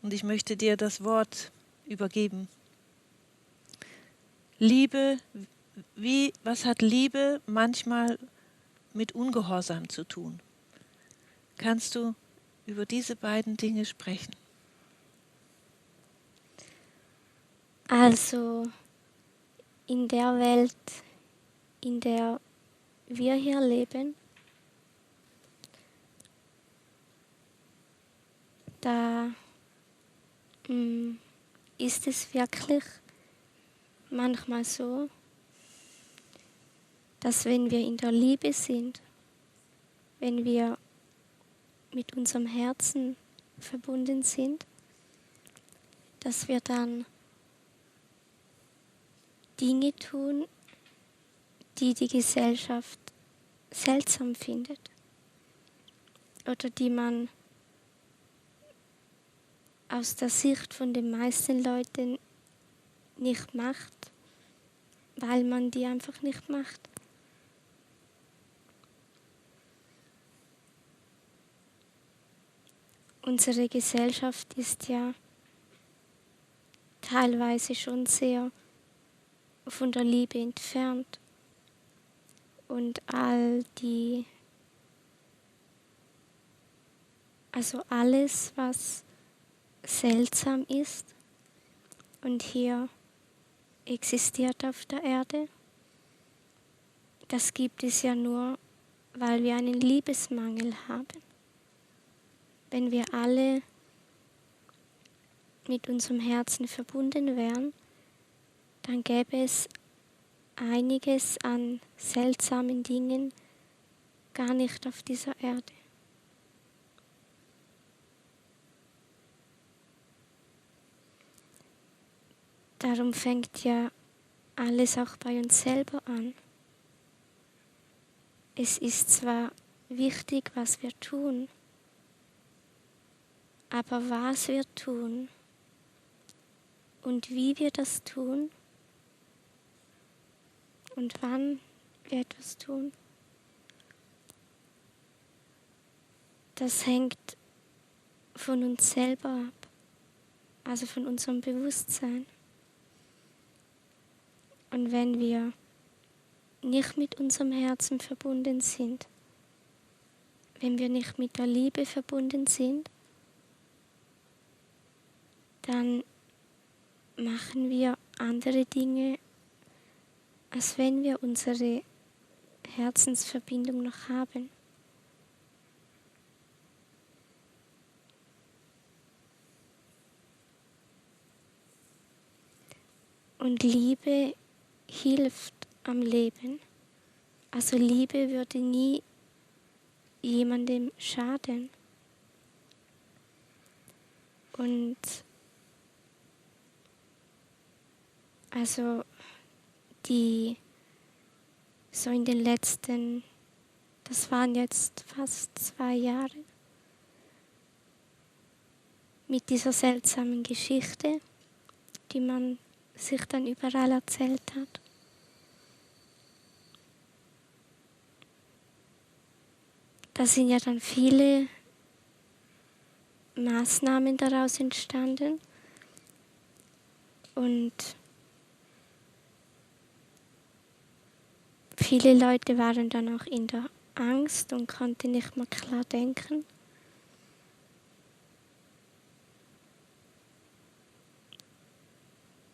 und ich möchte dir das Wort übergeben. Liebe, was hat Liebe manchmal mit Ungehorsam zu tun? Kannst du über diese beiden Dinge sprechen? Also in der Welt, in der wir hier leben, da ist es wirklich manchmal so, dass wenn wir in der Liebe sind, wenn wir mit unserem Herzen verbunden sind, dass wir dann Dinge tun, die die Gesellschaft seltsam findet oder die man aus der Sicht von den meisten Leuten nicht macht, weil man die einfach nicht macht. Unsere Gesellschaft ist ja teilweise schon sehr von der Liebe entfernt. Und alles, was seltsam ist und hier existiert auf der Erde, das gibt es ja nur, weil wir einen Liebesmangel haben. Wenn wir alle mit unserem Herzen verbunden wären, dann gäbe es einiges an seltsamen Dingen gar nicht auf dieser Erde. Darum fängt ja alles auch bei uns selber an. Es ist zwar wichtig, was wir tun, aber was wir tun und wie wir das tun und wann wir etwas tun, das hängt von uns selber ab, also von unserem Bewusstsein. Und wenn wir nicht mit unserem Herzen verbunden sind, wenn wir nicht mit der Liebe verbunden sind, dann machen wir andere Dinge, als wenn wir unsere Herzensverbindung noch haben. Und Liebe hilft am Leben. Also Liebe würde nie jemandem schaden. Und also so in den letzten, das waren jetzt fast 2 Jahre, mit dieser seltsamen Geschichte, die man sich dann überall erzählt hat. Da sind ja dann viele Maßnahmen daraus entstanden und viele Leute waren dann auch in der Angst und konnten nicht mehr klar denken.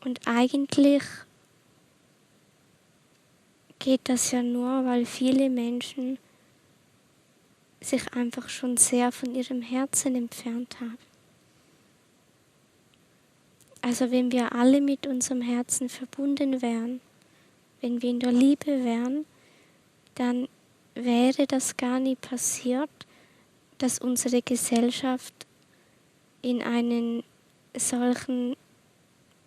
Und eigentlich geht das ja nur, weil viele Menschen sich einfach schon sehr von ihrem Herzen entfernt haben. Also wenn wir alle mit unserem Herzen verbunden wären, wenn wir in der Liebe wären, dann wäre das gar nie passiert, dass unsere Gesellschaft in einen solchen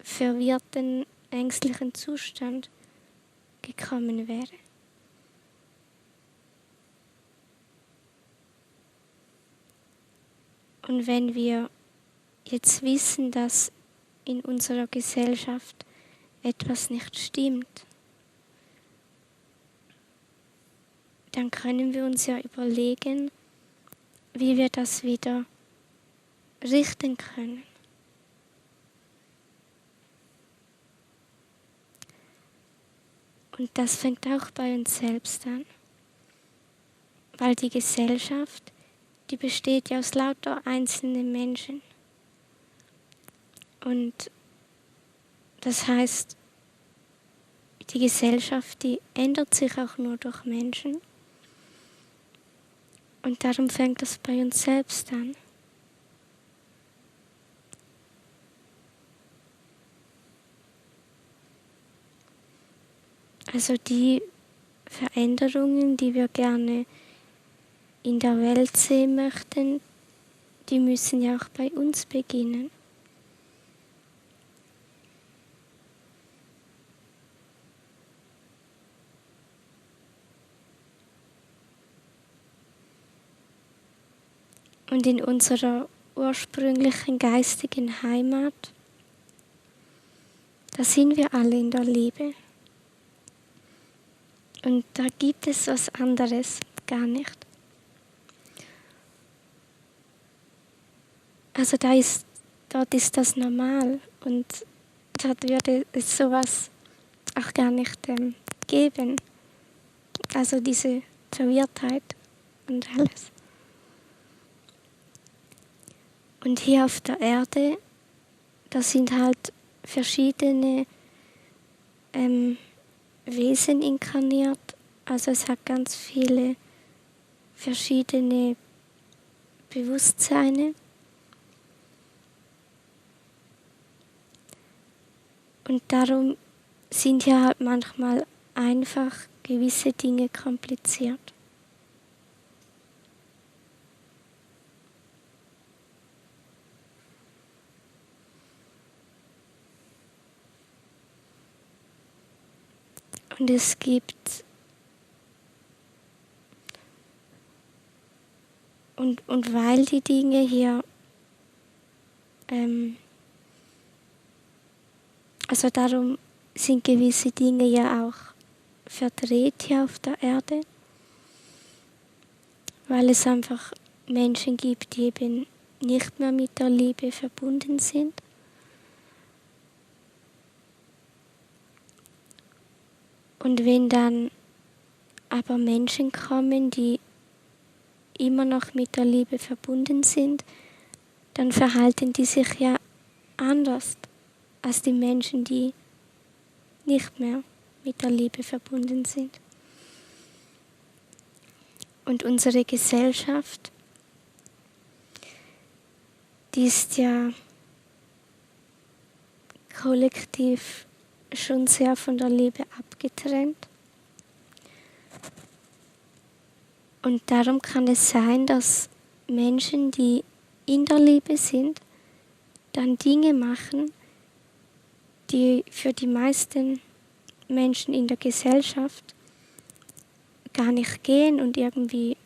verwirrten, ängstlichen Zustand gekommen wäre. Und wenn wir jetzt wissen, dass in unserer Gesellschaft etwas nicht stimmt, dann können wir uns ja überlegen, wie wir das wieder richten können. Und das fängt auch bei uns selbst an. Weil die Gesellschaft, die besteht ja aus lauter einzelnen Menschen. Und das heißt, die Gesellschaft, die ändert sich auch nur durch Menschen. Und darum fängt das bei uns selbst an. Also die Veränderungen, die wir gerne in der Welt sehen möchten, die müssen ja auch bei uns beginnen. Und in unserer ursprünglichen geistigen Heimat, da sind wir alle in der Liebe. Und da gibt es was anderes gar nicht. Also dort ist das normal und dort würde es sowas auch gar nicht geben. Also diese Verwirrtheit und alles. Und hier auf der Erde, da sind halt verschiedene Wesen inkarniert. Also es hat ganz viele verschiedene Bewusstseine. Und darum sind ja halt manchmal einfach gewisse Dinge kompliziert. Und es gibt und weil die Dinge hier also darum sind gewisse Dinge ja auch verdreht hier auf der Erde, weil es einfach Menschen gibt, die eben nicht mehr mit der Liebe verbunden sind. Und wenn dann aber Menschen kommen, die immer noch mit der Liebe verbunden sind, dann verhalten die sich ja anders als die Menschen, die nicht mehr mit der Liebe verbunden sind. Und unsere Gesellschaft, die ist ja kollektiv schon sehr von der Liebe abgetrennt. Und darum kann es sein, dass Menschen, die in der Liebe sind, dann Dinge machen, die für die meisten Menschen in der Gesellschaft gar nicht gehen und irgendwie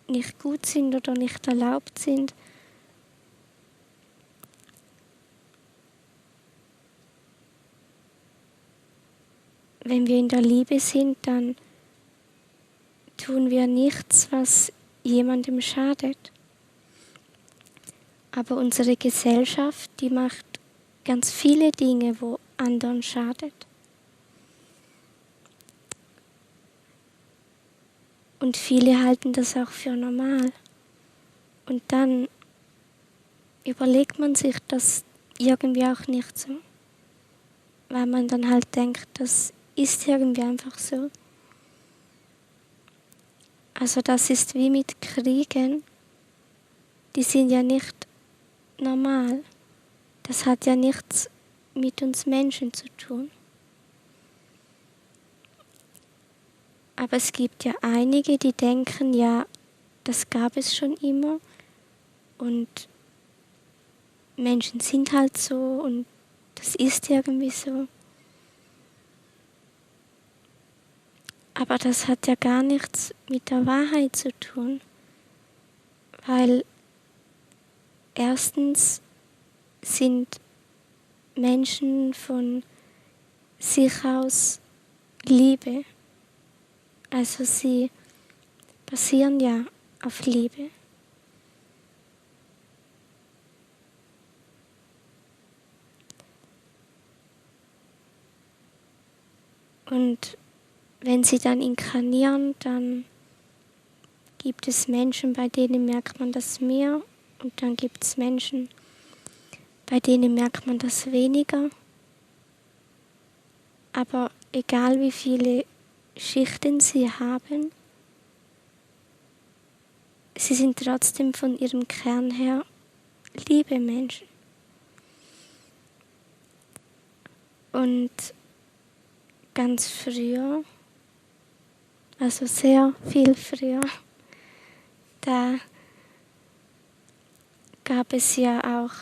nicht gut sind oder nicht erlaubt sind. Wenn wir in der Liebe sind, dann tun wir nichts, was jemandem schadet. Aber unsere Gesellschaft, die macht ganz viele Dinge, wo anderen schadet. Und viele halten das auch für normal. Und dann überlegt man sich das irgendwie auch nicht so. Weil man dann halt denkt, das ist irgendwie einfach so. Also das ist wie mit Kriegen. Die sind ja nicht normal. Das hat ja nichts mit uns Menschen zu tun. Aber es gibt ja einige, die denken, ja, das gab es schon immer und Menschen sind halt so und das ist irgendwie so. Aber das hat ja gar nichts mit der Wahrheit zu tun, weil erstens sind Menschen von sich aus Liebe. Also sie basieren ja auf Liebe. Und wenn sie dann inkarnieren, dann gibt es Menschen, bei denen merkt man das mehr. Und dann gibt es Menschen, bei denen merkt man das weniger. Aber egal wie viele Schichten sie haben, sie sind trotzdem von ihrem Kern her liebe Menschen. Und ganz früher, also sehr viel früher, da gab es ja auch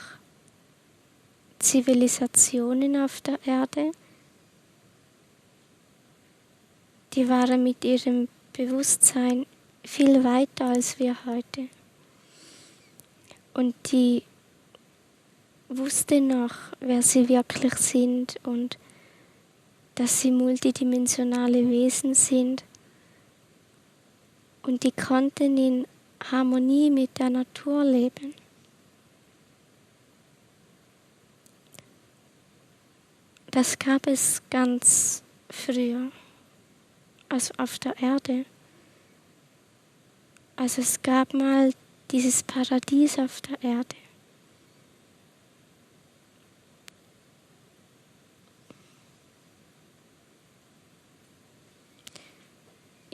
Zivilisationen auf der Erde, die waren mit ihrem Bewusstsein viel weiter als wir heute. Und die wussten noch, wer sie wirklich sind und dass sie multidimensionale Wesen sind. Und die konnten in Harmonie mit der Natur leben. Das gab es ganz früher, also auf der Erde. Also es gab mal dieses Paradies auf der Erde.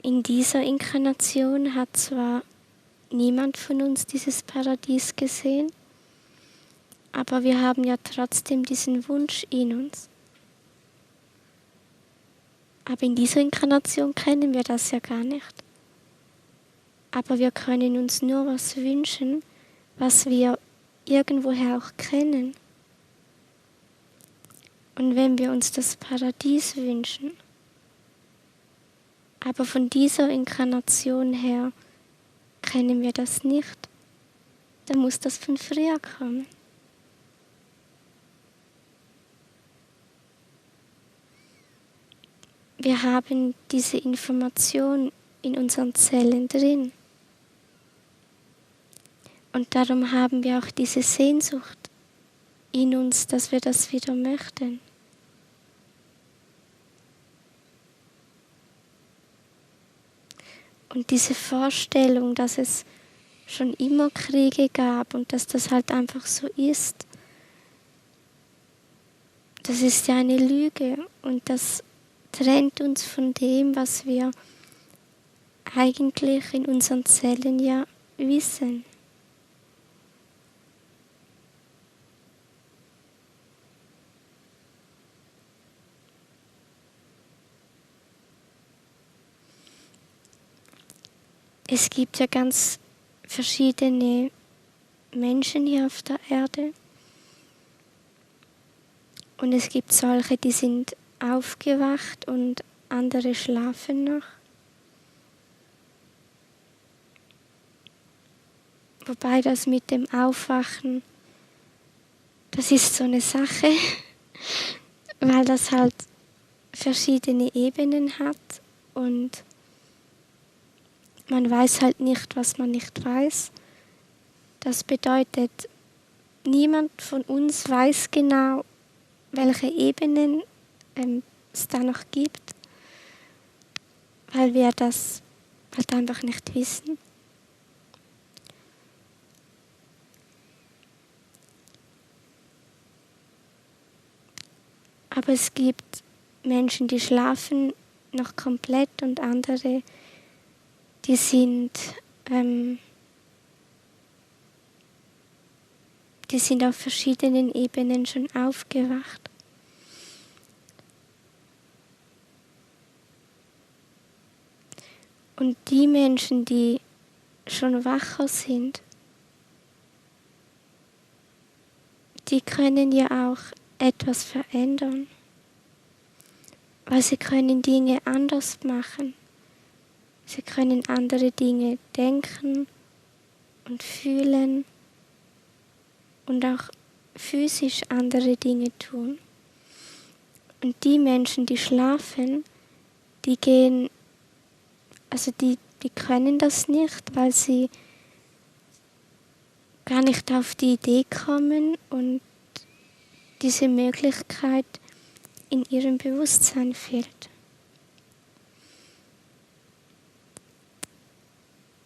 In dieser Inkarnation hat zwar niemand von uns dieses Paradies gesehen, aber wir haben ja trotzdem diesen Wunsch in uns. Aber in dieser Inkarnation kennen wir das ja gar nicht. Aber wir können uns nur was wünschen, was wir irgendwoher auch kennen. Und wenn wir uns das Paradies wünschen, aber von dieser Inkarnation her kennen wir das nicht, dann muss das von früher kommen. Wir haben diese Information in unseren Zellen drin. Und darum haben wir auch diese Sehnsucht in uns, dass wir das wieder möchten. Und diese Vorstellung, dass es schon immer Kriege gab und dass das halt einfach so ist, das ist ja eine Lüge und das trennt uns von dem, was wir eigentlich in unseren Zellen ja wissen. Es gibt ja ganz verschiedene Menschen hier auf der Erde. Und es gibt solche, die sind aufgewacht und andere schlafen noch. Wobei das mit dem Aufwachen, das ist so eine Sache, weil das halt verschiedene Ebenen hat und man weiß halt nicht, was man nicht weiß. Das bedeutet, niemand von uns weiß genau, welche Ebenen es da noch gibt, weil wir das halt einfach nicht wissen. Aber es gibt Menschen, die schlafen noch komplett und andere, die sind auf verschiedenen Ebenen schon aufgewacht. Und die Menschen, die schon wacher sind, die können ja auch etwas verändern, weil sie können Dinge anders machen. Sie können andere Dinge denken und fühlen und auch physisch andere Dinge tun. Und die Menschen, die schlafen, die können das nicht, weil sie gar nicht auf die Idee kommen und diese Möglichkeit in ihrem Bewusstsein fehlt.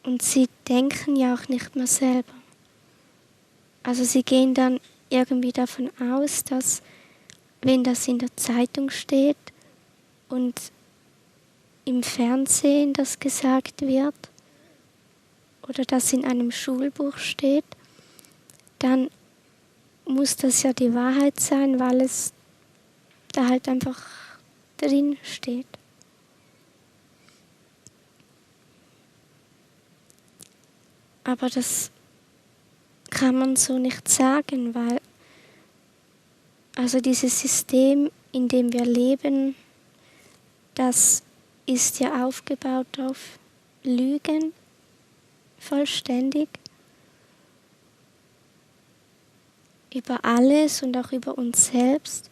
Und sie denken ja auch nicht mehr selber. Also sie gehen dann irgendwie davon aus, dass wenn das in der Zeitung steht und im Fernsehen das gesagt wird oder das in einem Schulbuch steht, dann muss das ja die Wahrheit sein, weil es da halt einfach drin steht. Aber das kann man so nicht sagen, weil also dieses System, in dem wir leben, das ist ja aufgebaut auf Lügen, vollständig, über alles und auch über uns selbst.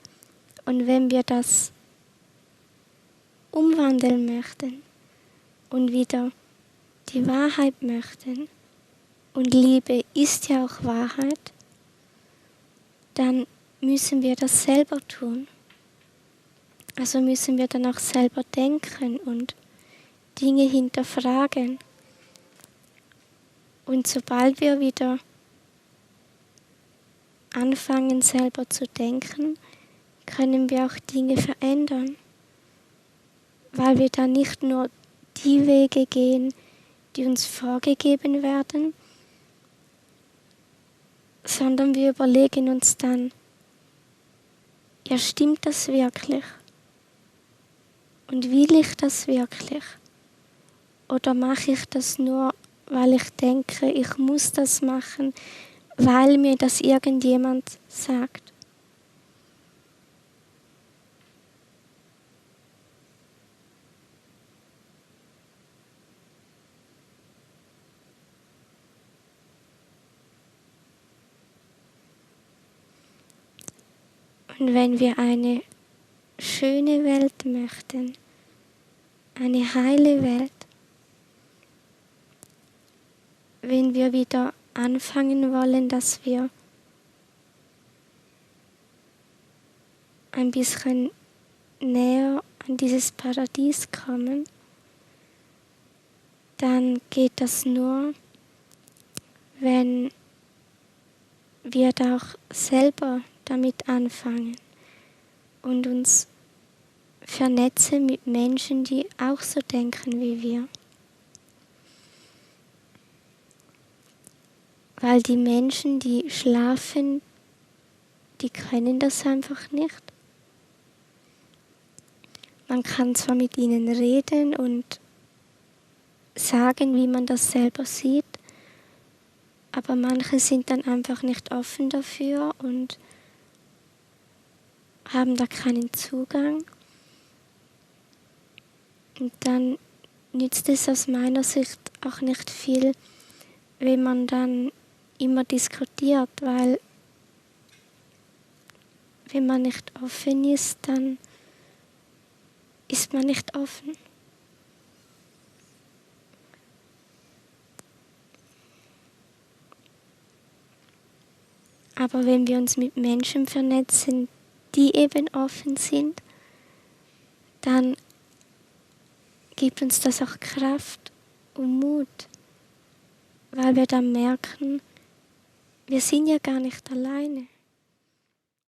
Und wenn wir das umwandeln möchten und wieder die Wahrheit möchten, und Liebe ist ja auch Wahrheit, dann müssen wir das selber tun. Also müssen wir dann auch selber denken und Dinge hinterfragen. Und sobald wir wieder anfangen selber zu denken, können wir auch Dinge verändern. Weil wir dann nicht nur die Wege gehen, die uns vorgegeben werden, sondern wir überlegen uns dann, ja, stimmt das wirklich? Und will ich das wirklich? Oder mache ich das nur, weil ich denke, ich muss das machen, weil mir das irgendjemand sagt? Und wenn wir eine schöne Welt möchten, eine heile Welt, wenn wir wieder anfangen wollen, dass wir ein bisschen näher an dieses Paradies kommen, dann geht das nur, wenn wir da auch selber damit anfangen und uns vernetzen mit Menschen, die auch so denken wie wir. Weil die Menschen, die schlafen, die können das einfach nicht. Man kann zwar mit ihnen reden und sagen, wie man das selber sieht, aber manche sind dann einfach nicht offen dafür und haben da keinen Zugang. Und dann nützt es aus meiner Sicht auch nicht viel, wenn man dann immer diskutiert, weil wenn man nicht offen ist, dann ist man nicht offen. Aber wenn wir uns mit Menschen vernetzen, die eben offen sind, dann gibt uns das auch Kraft und Mut, weil wir dann merken, wir sind ja gar nicht alleine.